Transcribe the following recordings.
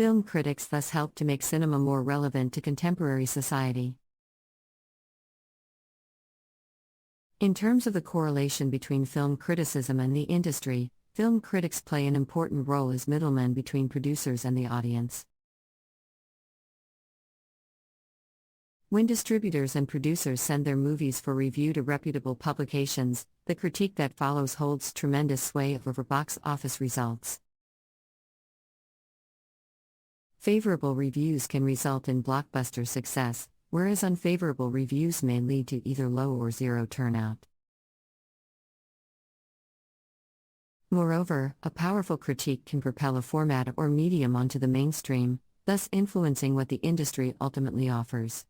Film critics thus help to make cinema more relevant to contemporary society. In terms of the correlation between film criticism and the industry, film critics play an important role as middlemen between producers and the audience. When distributors and producers send their movies for review to reputable publications, the critique that follows holds tremendous sway over box office results. Favorable reviews can result in blockbuster success, whereas unfavorable reviews may lead to either low or zero turnout. Moreover, a powerful critique can propel a format or medium onto the mainstream, thus influencing what the industry ultimately offers.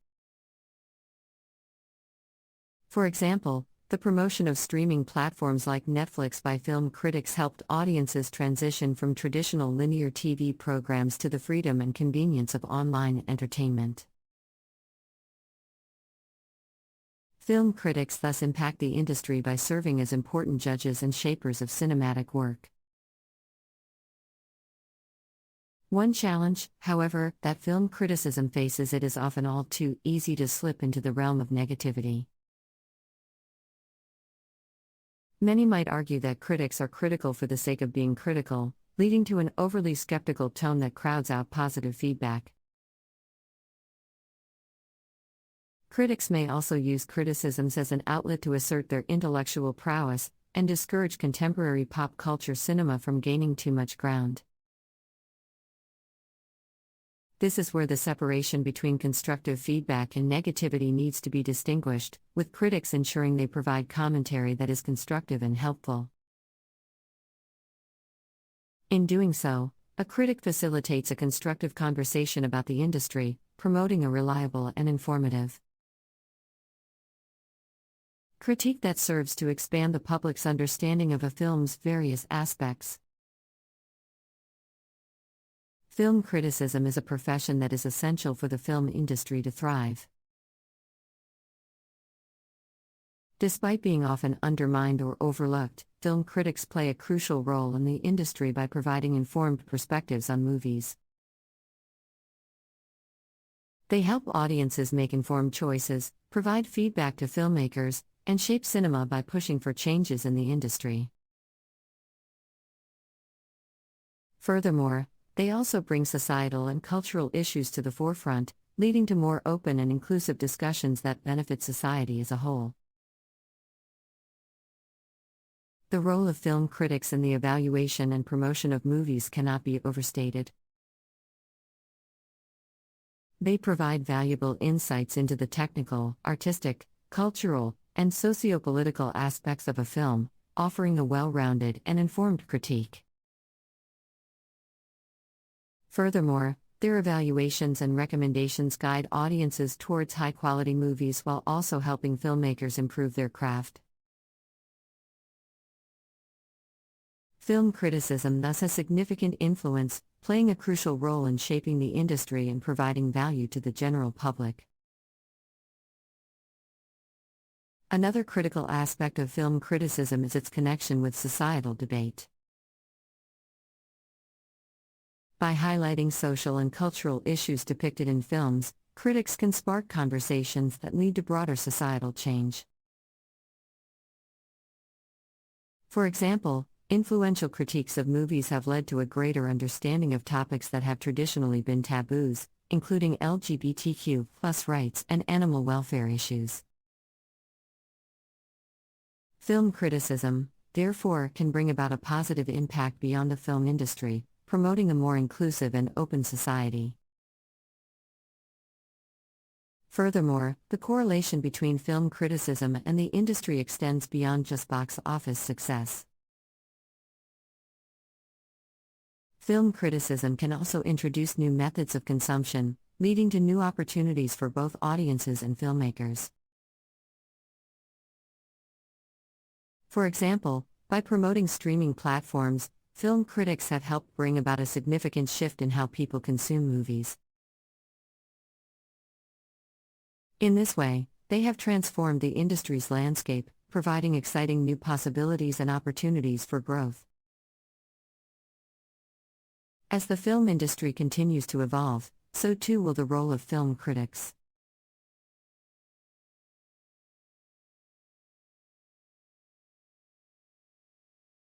For example, the promotion of streaming platforms like Netflix by film critics helped audiences transition from traditional linear TV programs to the freedom and convenience of online entertainment. Film critics thus impact the industry by serving as important judges and shapers of cinematic work. One challenge, however, that film criticism faces it is often all too easy to slip into the realm of negativity. Many might argue that critics are critical for the sake of being critical, leading to an overly skeptical tone that crowds out positive feedback. Critics may also use criticisms as an outlet to assert their intellectual prowess, and discourage contemporary pop culture cinema from gaining too much ground. This is where the separation between constructive feedback and negativity needs to be distinguished, with critics ensuring they provide commentary that is constructive and helpful. In doing so, a critic facilitates a constructive conversation about the industry, promoting a reliable and informative critique that serves to expand the public's understanding of a film's various aspects. Film criticism is a profession that is essential for the film industry to thrive. Despite being often undermined or overlooked, film critics play a crucial role in the industry by providing informed perspectives on movies. They help audiences make informed choices, provide feedback to filmmakers, and shape cinema by pushing for changes in the industry. Furthermore, they also bring societal and cultural issues to the forefront, leading to more open and inclusive discussions that benefit society as a whole. The role of film critics in the evaluation and promotion of movies cannot be overstated. They provide valuable insights into the technical, artistic, cultural, and socio-political aspects of a film, offering a well-rounded and informed critique. Furthermore, their evaluations and recommendations guide audiences towards high-quality movies while also helping filmmakers improve their craft. Film criticism thus has significant influence, playing a crucial role in shaping the industry and providing value to the general public. Another critical aspect of film criticism is its connection with societal debate. By highlighting social and cultural issues depicted in films, critics can spark conversations that lead to broader societal change. For example, influential critiques of movies have led to a greater understanding of topics that have traditionally been taboos, including LGBTQ+ rights and animal welfare issues. Film criticism, therefore, can bring about a positive impact beyond the film industry, promoting a more inclusive and open society. Furthermore, the correlation between film criticism and the industry extends beyond just box office success. Film criticism can also introduce new methods of consumption, leading to new opportunities for both audiences and filmmakers. For example, by promoting streaming platforms, film critics have helped bring about a significant shift in how people consume movies. In this way, they have transformed the industry's landscape, providing exciting new possibilities and opportunities for growth. As the film industry continues to evolve, so too will the role of film critics.